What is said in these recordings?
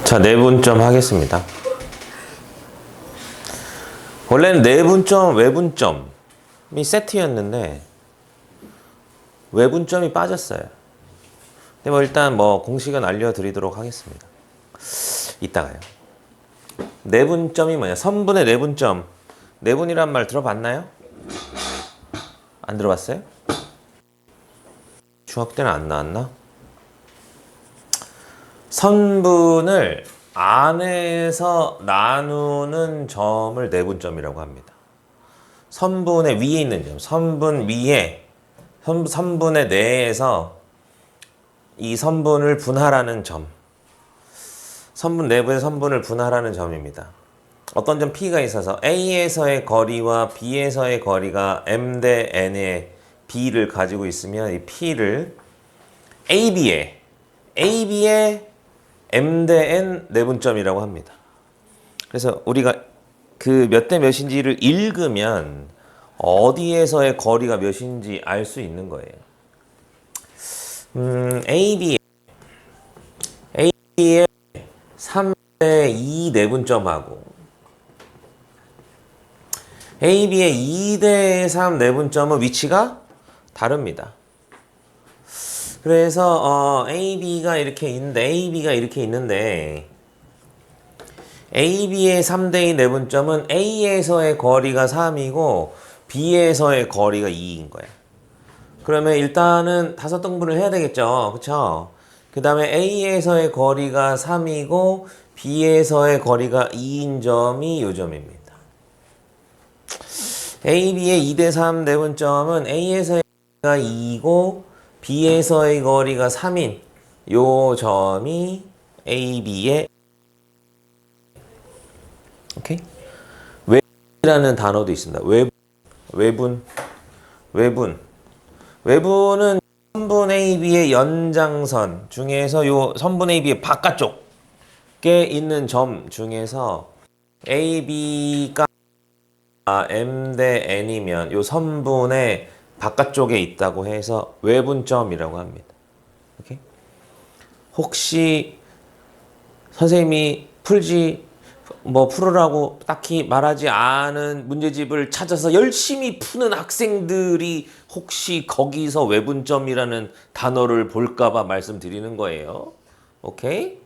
자, 내분점 하겠습니다. 원래는 내분점, 외분점이 세트였는데 외분점이 빠졌어요. 근데 뭐 일단 뭐 공식은 알려드리도록 하겠습니다. 이따가요. 내분점이 뭐냐? 선분의 내분점. 내분이란 말 들어봤나요? 안 들어봤어요? 중학교 때는 안 나왔나? 선분을 안에서 나누는 점을 내분점이라고 합니다. 선분의 위에 있는 점, 선분 위에, 선분의 내에서 이 선분을 분할하는 점, 선분 내부의 선분을 분할하는 점입니다. 어떤 점 P가 있어서 A에서의 거리와 B에서의 거리가 M 대 N의 B를 가지고 있으면 이 P를 AB에 M 대 N 내분점이라고 합니다. 그래서 우리가 그 몇 대 몇인지를 읽으면 어디에서의 거리가 몇인지 알 수 있는 거예요. AB에 3대 2 내분점하고 AB의 2대 3 내분점은 위치가 다릅니다. 그래서 AB가 이렇게 있는데 AB의 3대 2 내분점은 A에서의 거리가 3이고 B에서의 거리가 2인 거야. 그러면 일단은 다섯 등분을 해야 되겠죠. 그쵸? 그 다음에 A에서의 거리가 3이고 B에서의 거리가 2인 점이 이 점입니다. AB의 2대 3 내분점은 A에서의 거리가 2이고 B에서의 거리가 3인 요 점이 AB의 오케이? 외분이라는 단어도 있습니다. 외분은 선분 AB의 연장선 중에서 요 선분 AB의 바깥쪽에 있는 점 중에서 AB가 M 대 N이면 요 선분의 바깥쪽에 있다고 해서 외분점이라고 합니다. 오케이? 혹시 선생님이 풀으라고 딱히 말하지 않은 문제집을 찾아서 열심히 푸는 학생들이 혹시 거기서 외분점이라는 단어를 볼까봐 말씀드리는 거예요. 오케이?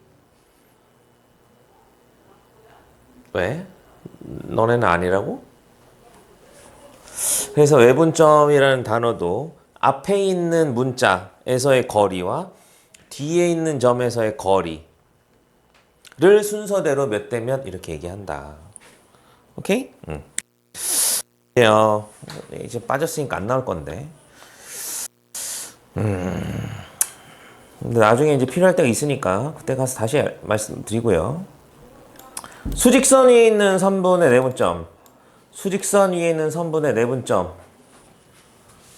왜? 너네는 아니라고? 그래서 외분점이라는 단어도 앞에 있는 문자에서의 거리와 뒤에 있는 점에서의 거리를 순서대로 몇 대 몇 이렇게 얘기한다. 오케이? 이제 빠졌으니까 안 나올 건데. 근데 나중에 이제 필요할 때가 있으니까 그때 가서 다시 말씀드리고요. 수직선 위에 있는 선분의 내분점. 수직선 위에 있는 선분의 내분점.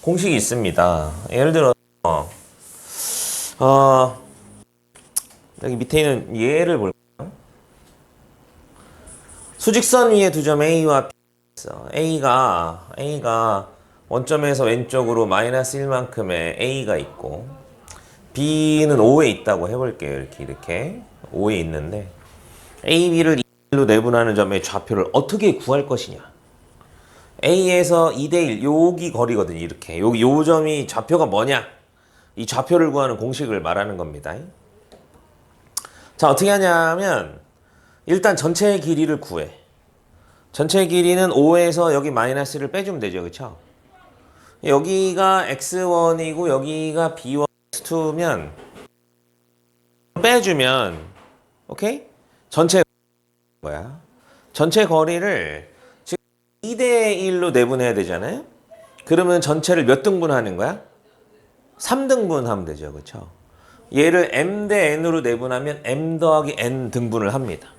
공식이 있습니다. 예를 들어, 여기 밑에 있는 예를 볼까요? 수직선 위에 두 점 A와 B 있어. A가 원점에서 왼쪽으로 마이너스 1만큼의 A가 있고, B는 5에 있다고 해볼게요. 이렇게. 5에 있는데, A, B를 2로 내분하는 점의 좌표를 어떻게 구할 것이냐. A에서 2대1, 여기 거리거든요. 이렇게. 요 점이 좌표가 뭐냐? 이 좌표를 구하는 공식을 말하는 겁니다. 자, 어떻게 하냐면, 일단 전체의 길이를 구해. 전체 길이는 5에서 여기 마이너스를 빼주면 되죠. 그쵸? 여기가 x1이고, 여기가 b1, x2면, 빼주면, 오케이? 전체 뭐야? 전체 거리를 2대 1로 내분해야 되잖아요. 그러면 전체를 몇 등분하는 거야? 3등분 하면 되죠. 그렇죠? 얘를 m 대 n으로 내분하면 m 더하기 n 등분을 합니다.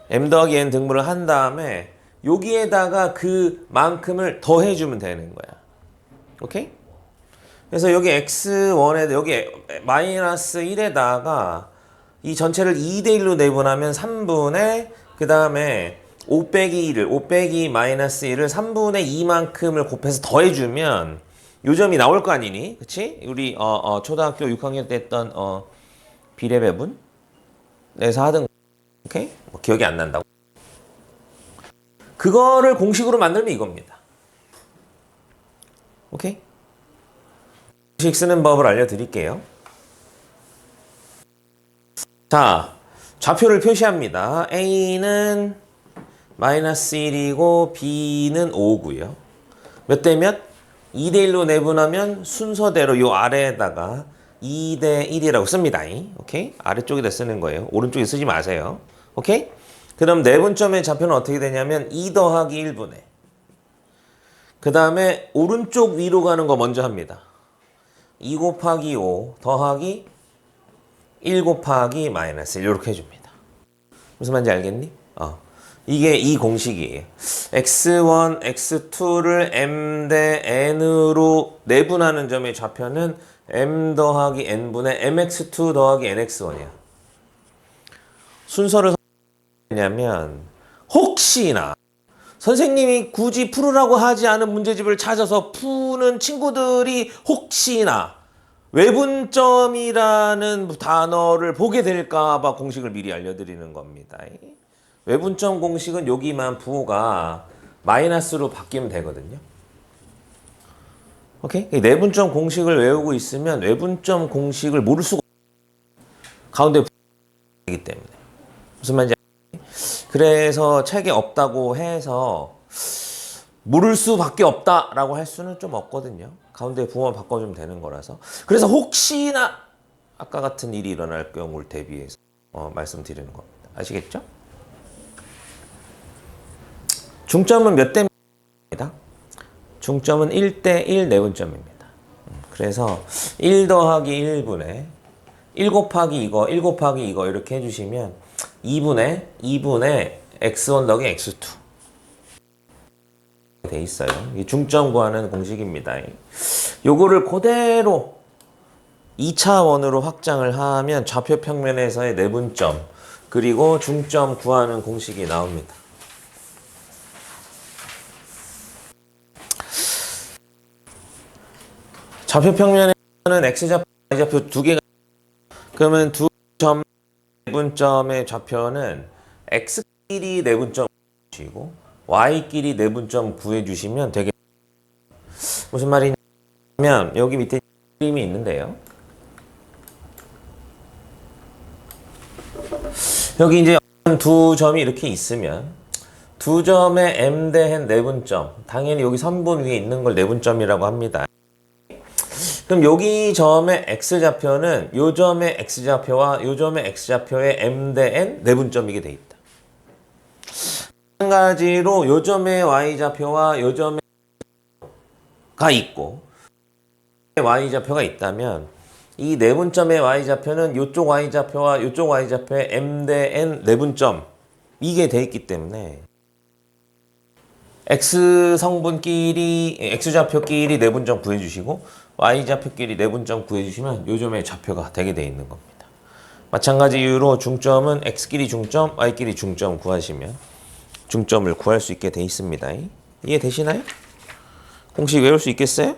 m 더하기 n 등분을 한 다음에 여기에다가 그만큼을 더해주면 되는 거야. 오케이? 그래서 여기 x1에 여기 마이너스 1에다가 이 전체를 2대 1로 내분하면 3분의 그 다음에 5 빼기 1을 5 빼기 마이너스 1을 3분의 2만큼을 곱해서 더해주면 요점이 나올 거 아니니? 그치? 우리 초등학교 6학년 때 했던 비례배분에서 하던 오케이? 뭐 기억이 안 난다고. 그거를 공식으로 만들면 이겁니다. 오케이? 공식 쓰는 법을 알려드릴게요. 자, 좌표를 표시합니다. A는 마이너스 1이고 B는 5고요. 몇 대 몇? 2대 1로 내분하면 순서대로 요 아래에다가 2대 1이라고 씁니다. 오케이? 아래쪽에다 쓰는 거예요. 오른쪽에 쓰지 마세요. 오케이? 그럼 내분점의 좌표는 어떻게 되냐면 2 더하기 1분의 그 다음에 오른쪽 위로 가는 거 먼저 합니다. 2 곱하기 5 더하기 1 곱하기 마이너스 1 이렇게 해줍니다. 무슨 말인지 알겠니? 이게 이 공식이에요. x1, x2를 m 대 n으로 내분하는 점의 좌표는 m 더하기 n분의 mx2 더하기 nx1이야. 순서를 뭐냐면 혹시나 선생님이 굳이 풀으라고 하지 않은 문제집을 찾아서 푸는 친구들이 혹시나 외분점이라는 단어를 보게 될까 봐 공식을 미리 알려드리는 겁니다. 외분점 공식은 여기만 부호가 마이너스로 바뀌면 되거든요. 오케이? 내분점 공식을 외우고 있으면 외분점 공식을 모를 수가 없어요. 가운데 부호이기 때문에. 무슨 말인지 알겠니? 그래서 책에 없다고 해서 모를 수밖에 없다라고 할 수는 좀 없거든요. 가운데 부호만 바꿔주면 되는 거라서. 그래서 혹시나 아까 같은 일이 일어날 경우를 대비해서 말씀드리는 겁니다. 아시겠죠? 중점은 몇 대 몇입니다. 중점은 1대 1 내분점입니다. 그래서 1 더하기 1분의 1 곱하기 이거, 1 곱하기 이거 이렇게 해주시면 2분의 x1 더하기 x2 돼 있어요. 이 중점 구하는 공식입니다. 요거를 그대로 2차원으로 확장을 하면 좌표 평면에서의 내분점 그리고 중점 구하는 공식이 나옵니다. 좌표 평면에서는 x좌표, y좌표 두 개가 그러면 두 점 내분점의 좌표는 x끼리 내분점 구해주시고 y끼리 내분점 구해주시면 되게 무슨 말이냐면 여기 밑에 그림이 있는데요. 여기 이제 두 점이 이렇게 있으면 두 점의 m 대 n 내분점 당연히 여기 선분 위에 있는 걸 내분점이라고 합니다. 그럼 여기 점의 x좌표는 요 점의 x좌표와 요 점의 x좌표의 m 대 n 내분점이게 돼 있다. 마찬가지로 요 점의 y좌표와 요 점의 가 있고 y좌표가 있다면 이 내분점의 y좌표는 요쪽 y좌표와 요쪽 y좌표의 m 대 n 내분점 이게 돼 있기 때문에 x 성분끼리 x좌표끼리 내분점 구해주시고 y좌표끼리 내분점 구해주시면 요 점의 좌표가 되게 돼 있는 겁니다. 마찬가지 이유로 중점은 x끼리 중점, y끼리 중점 구하시면 중점을 구할 수 있게 돼 있습니다. 이해되시나요? 공식 외울 수 있겠어요?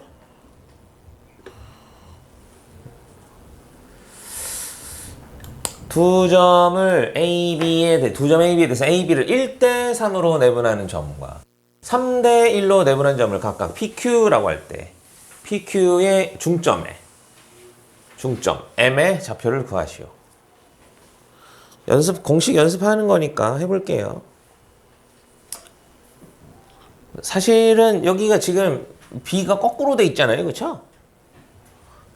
두 점을 두 점 AB에 대해서 AB를 1대 3으로 내분하는 점과 3대 1로 내분하는 점을 각각 PQ라고 할 때 PQ의 중점 M의 좌표를 구하시오. 공식 연습하는 거니까 해볼게요. 사실은 여기가 지금 B가 거꾸로 돼 있잖아요. 그쵸?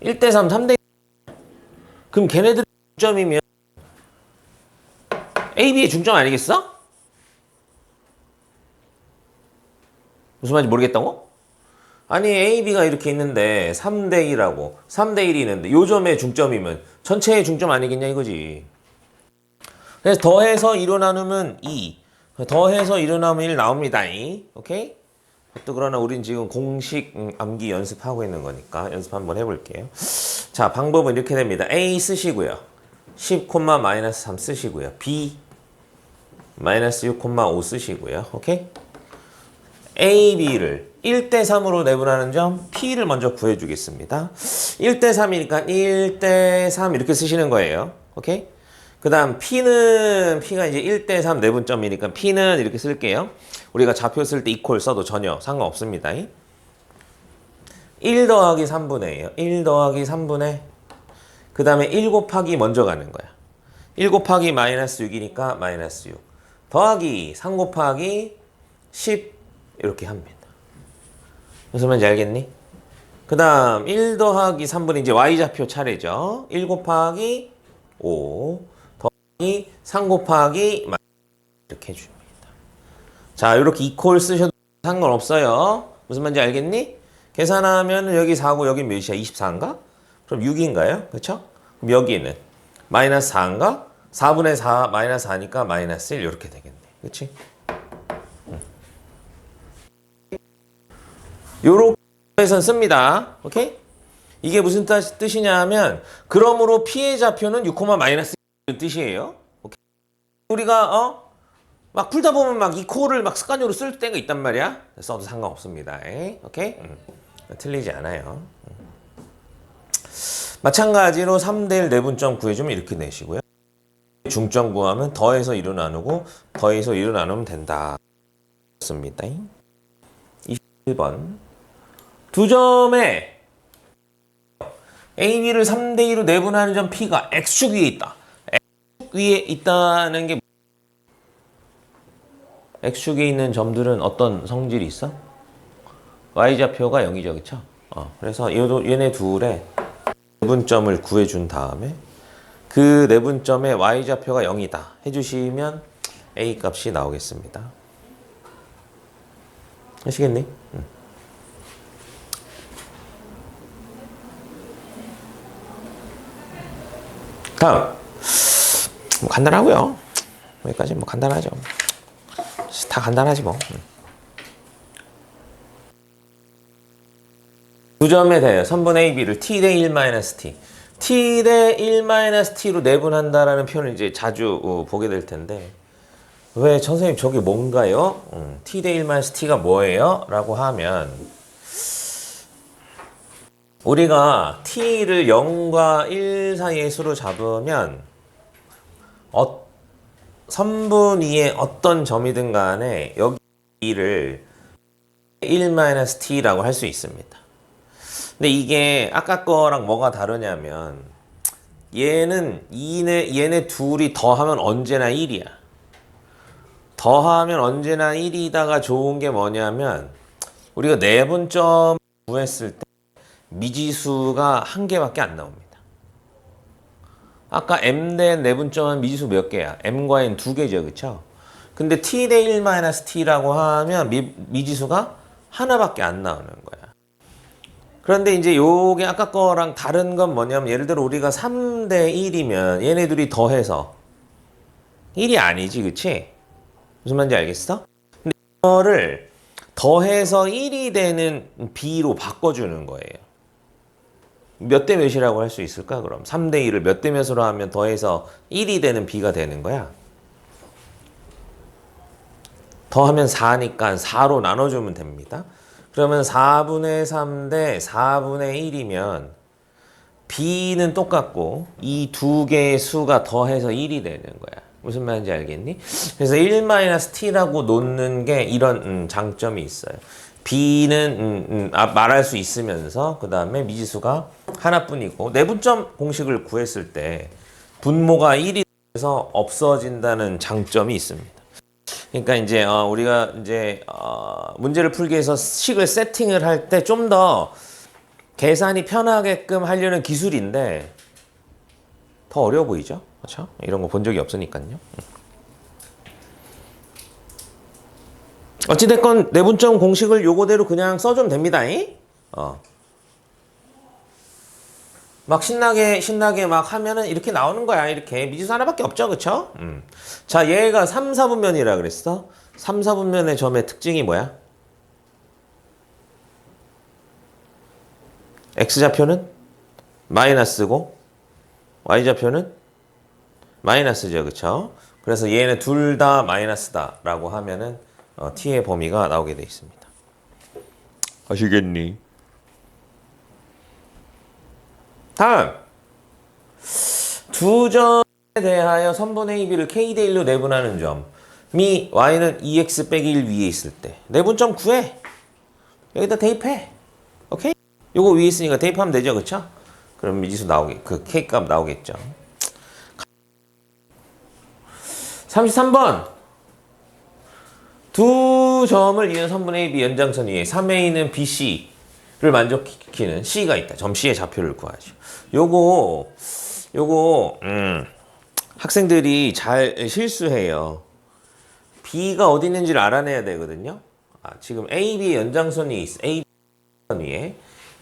1대 3, 3대 1. 그럼 걔네들 중점이면 AB의 중점 아니겠어? 무슨 말인지 모르겠다고? 아니 AB가 이렇게 있는데 3대 1하고 3대 1이 있는데 요 점의 중점이면 전체의 중점 아니겠냐 이거지. 그래서 더해서 2로 나누면 2 더해서 2로 나누면 1 나옵니다. 오케이? 또 그러나 우린 지금 공식 암기 연습하고 있는 거니까 연습 한번 해볼게요. 자, 방법은 이렇게 됩니다. A 쓰시고요. 10, 마이너스 3 쓰시고요. B 마이너스 6, 5 쓰시고요. 오케이? A, B를 1대 3으로 내분하는 점 P를 먼저 구해주겠습니다. 1대 3이니까 1대 3 이렇게 쓰시는 거예요. 오케이? 그 다음 P가 이제 1대 3 내분점이니까 P는 이렇게 쓸게요. 우리가 좌표 쓸 때 이퀄 써도 전혀 상관없습니다. 1 더하기 3분의 1 더하기 3분의 그 다음에 1 곱하기 먼저 가는 거야. 1 곱하기 마이너스 6이니까 마이너스 6 더하기 3 곱하기 10 이렇게 합니다. 무슨 말인지 알겠니? 그 다음 1 더하기 3분의 이제 Y좌표 차례죠. 1 곱하기 5 더하기 3 곱하기 이렇게 해줍니다. 자, 이렇게 이퀄 쓰셔도 상관없어요. 무슨 말인지 알겠니? 계산하면 여기 4고 여기 몇이야? 24인가? 그럼 6인가요? 그렇죠? 그럼 여기는 마이너스 4인가? 4분의 4 마이너스 4니까 마이너스 1 이렇게 되겠네. 그렇지? 요렇게 해서 씁니다. 오케이? 이게 무슨 뜻이냐 하면 그러므로 P의 좌표는 6, 마이너스 1 뜻이에요. 오케이? 우리가 막 풀다 보면 막 이 코를 막 습관적으로 쓸 때가 있단 말이야. 써도 상관없습니다. 오케이? 틀리지 않아요. 마찬가지로 3대 1 내분점 구해주면 이렇게 내시고요. 중점 구하면 더해서 2로 나누고 더해서 2로 나누면 된다. 습니다. 21번. 두 점에 A, B를 3대 2로 내분하는 점 P가 X축 위에 있다. X축 위에 있다는 게 X축에 있는 점들은 어떤 성질이 있어? Y좌표가 0이죠. 그쵸? 그래서 얘네 둘의 내분점을 구해준 다음에 그 내분점의 Y좌표가 0이다 해주시면 A 값이 나오겠습니다. 아시겠니? 다음 뭐 간단하고요. 여기까지 뭐 간단하죠. 다 간단하지 뭐. 두 점에 대해 선분 AB를 T 대 1-T T 대 1-T로 내분한다라는 표현을 이제 자주 보게 될 텐데 왜 선생님 저게 뭔가요? T 대 1-T가 뭐예요? 라고 하면 우리가 T를 0과 1 사이의 수로 잡으면 선분 위에 어떤 점이든 간에 여기를 1-T라고 할 수 있습니다. 근데 이게 아까 거랑 뭐가 다르냐면 얘네 둘이 더하면 언제나 1이야. 더하면 언제나 1이다가 좋은 게 뭐냐면 우리가 내분점 구했을 때 미지수가 한 개밖에 안 나옵니다. 아까 M 대 내분점은 미지수 몇 개야? M과 N 두 개죠. 그쵸? 근데 T 대 1-T라고 하면 미지수가 하나밖에 안 나오는 거야. 그런데 이제 요게 아까 거랑 다른 건 뭐냐면 예를 들어 우리가 3 대 1이면 얘네 둘이 더해서 1이 아니지. 그치? 무슨 말인지 알겠어? 근데 이거를 더해서 1이 되는 B로 바꿔주는 거예요. 몇 대 몇이라고 할 수 있을까? 그럼 3 대 1을 몇 대 몇으로 하면 더해서 1이 되는 B가 되는 거야. 더하면 4니까 4로 나눠주면 됩니다. 그러면 4분의 3 대 4분의 1이면 B는 똑같고 이 두 개의 수가 더해서 1이 되는 거야. 무슨 말인지 알겠니? 그래서 1-T라고 놓는 게 이런 장점이 있어요. B는 말할 수 있으면서 그 다음에 미지수가 하나뿐이고 내분점 공식을 구했을 때 분모가 1이 돼서 없어진다는 장점이 있습니다. 그러니까 이제 우리가 이제 문제를 풀기 위해서 식을 세팅을 할 때 좀 더 계산이 편하게끔 하려는 기술인데 더 어려워 보이죠? 그렇죠? 이런 거 본 적이 없으니까요. 어찌됐건 내분점 공식을 요거대로 그냥 써주면 됩니다. 막 신나게 막 하면은 이렇게 나오는 거야. 이렇게 미지수 하나밖에 없죠. 그쵸? 자, 얘가 3, 4분면이라 그랬어. 3, 4분면의 점의 특징이 뭐야? X좌표는 마이너스고 Y좌표는 마이너스죠. 그쵸? 그래서 얘는 둘 다 마이너스다 라고 하면은 T의 범위가 나오게 되어 있습니다. 아시겠니? 다음 두 점에 대하여 선분의 AB를 K대 1로 내분하는 점이 Y는 2X 빼기 1 위에 있을 때 내분점 구해. 여기다 대입해. 오케이? 요거 위에 있으니까 대입하면 되죠, 그쵸? 그럼 미지수 나오게, 그 K 값 나오겠죠. 33번. 두 점을 이은 선분의 AB 연장선 위에 3A는 BC를 만족시키는 C가 있다. 점 C의 좌표를 구하죠. 요거 학생들이 잘 실수해요. B가 어디 있는지를 알아내야 되거든요. 지금 AB의 연장선이 있어. AB 위에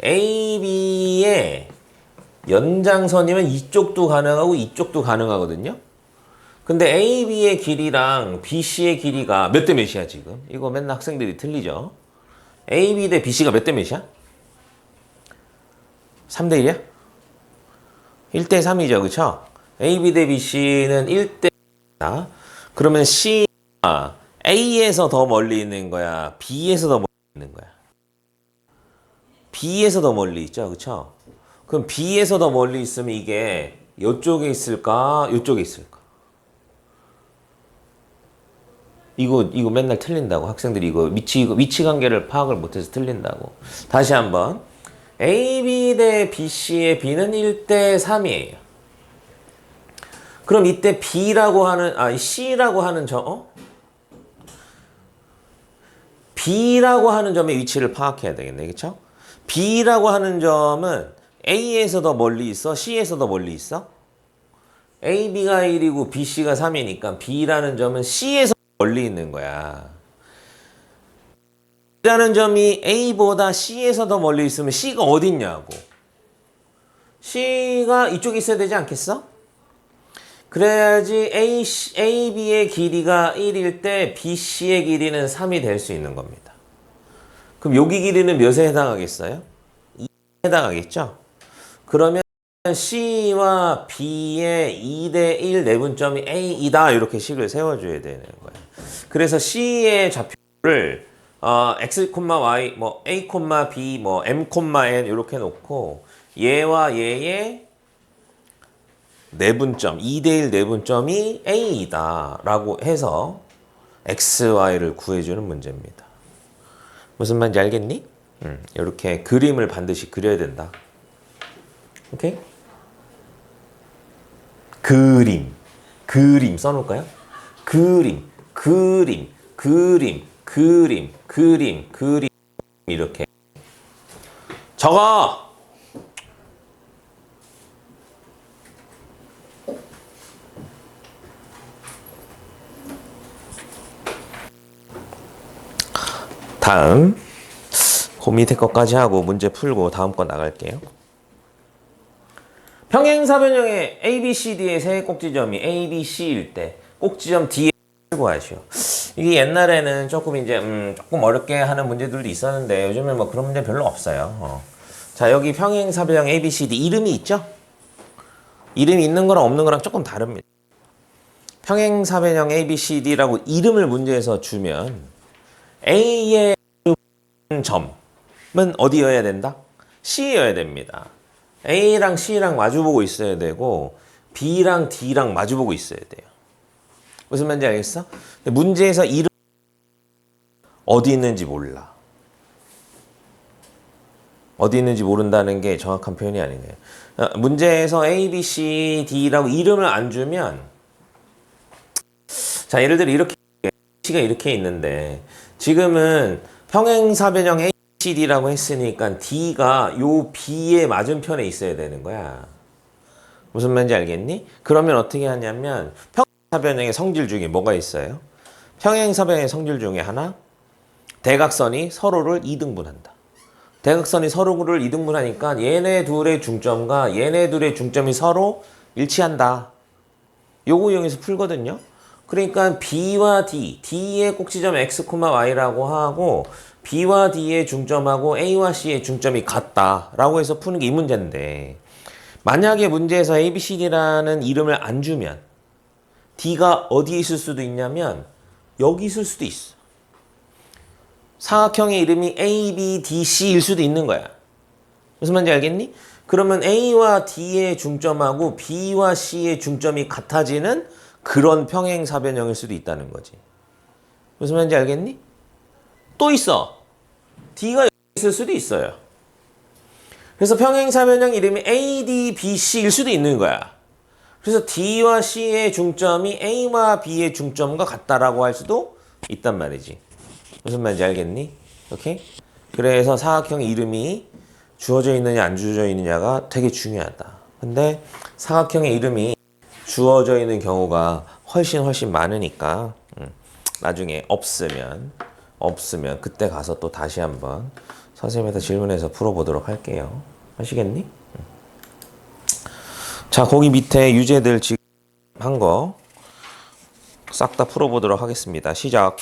AB의 연장선이면 이쪽도 가능하고 이쪽도 가능하거든요. 근데 AB의 길이랑 BC의 길이가 몇 대 몇이야 지금? 이거 맨날 학생들이 틀리죠. AB 대 BC가 몇 대 몇이야? 3대 1이야? 1대 3이죠, 그쵸? AB 대 BC는 1대 4. 그러면 C가 A에서 더 멀리 있는 거야? B에서 더 멀리 있는 거야? B에서 더 멀리 있죠, 그쵸? 그럼 B에서 더 멀리 있으면 이게 이쪽에 있을까? 이쪽에 있을까? 이거 맨날 틀린다고. 학생들이 이거 위치 관계를 파악을 못해서 틀린다고. 다시 한번. AB 대 BC의 B는 1대 3이에요. 그럼 이때 B라고 하는, C라고 하는 B라고 하는 점의 위치를 파악해야 되겠네. 그쵸? B라고 하는 점은 A에서 더 멀리 있어? C에서 더 멀리 있어? AB가 1이고 BC가 3이니까 B라는 점은 C에서 멀리 있는 거야. B라는 점이 A보다 C에서 더 멀리 있으면 C가 어디 있냐고. C가 이쪽에 있어야 되지 않겠어? 그래야지 AB의 길이가 1일 때 BC의 길이는 3이 될 수 있는 겁니다. 그럼 여기 길이는 몇에 해당하겠어요? 2에 해당하겠죠? 그러면 C와 B의 2대 1 내분점이 A이다. 이렇게 식을 세워줘야 되는 거예요. 그래서 C의 좌표를 X, Y, 뭐 A, B, 뭐 M, N 이렇게 놓고 얘와 얘의 내분점, 2대 1 내분점이 A이다. 라고 해서 X, Y를 구해주는 문제입니다. 무슨 말인지 알겠니? 이렇게 그림을 반드시 그려야 된다. 오케이? 그림 써놓을까요? 그림 이렇게 적어! 다음 그 밑에 것까지 하고 문제 풀고 다음 거 나갈게요. 평행사변형의 ABCD의 세 꼭지점이 ABC일 때 꼭지점 D에 구하시오. 이게 옛날에는 조금 이제 조금 어렵게 하는 문제들도 있었는데 요즘은 뭐 그런 문제 별로 없어요. 자, 여기 평행사변형 ABCD 이름이 있죠? 이름이 있는 거랑 없는 거랑 조금 다릅니다. 평행사변형 ABCD라고 이름을 문제에서 주면 A의 점은 어디여야 된다? C여야 됩니다. A랑 C랑 마주보고 있어야 되고 B랑 D랑 마주보고 있어야 돼요. 무슨 말인지 알겠어? 문제에서 이름 어디 있는지 몰라. 어디 있는지 모른다는 게 정확한 표현이 아니네요. 문제에서 A, B, C, D라고 이름을 안 주면 자, 예를 들어 이렇게 C가 이렇게 있는데 지금은 평행사변형 A, C, D라고 했으니까 D가 요 B의 맞은편에 있어야 되는 거야. 무슨 말인지 알겠니? 그러면 어떻게 하냐면 평행사변형의 성질 중에 뭐가 있어요? 평행사변형의 성질 중에 하나, 대각선이 서로를 이등분한다. 대각선이 서로를 이등분하니까 얘네 둘의 중점과 얘네 둘의 중점이 서로 일치한다. 요거 이용해서 풀거든요. 그러니까 B와 D, D의 꼭지점 X, Y라고 하고 B와 D의 중점하고 A와 C의 중점이 같다라고 해서 푸는 게 이 문제인데 만약에 문제에서 A, B, C, D라는 이름을 안 주면 D가 어디에 있을 수도 있냐면 여기 있을 수도 있어. 사각형의 이름이 A, B, D, C일 수도 있는 거야. 무슨 말인지 알겠니? 그러면 A와 D의 중점하고 B와 C의 중점이 같아지는 그런 평행사변형일 수도 있다는 거지. 무슨 말인지 알겠니? 또 있어. D가 여기 있을 수도 있어요. 그래서 평행사변형 이름이 A, D, B, C일 수도 있는 거야. 그래서 D와 C의 중점이 A와 B의 중점과 같다라고 할 수도 있단 말이지. 무슨 말인지 알겠니? 오케이? 그래서 사각형 이름이 주어져 있느냐 안 주어져 있느냐가 되게 중요하다. 근데 사각형의 이름이 주어져 있는 경우가 훨씬 많으니까 나중에 없으면 그때 가서 또 다시 한번 선생님한테 질문해서 풀어보도록 할게요. 아시겠니? 자, 거기 밑에 유제들 지금 한 거 싹 다 풀어보도록 하겠습니다. 시작.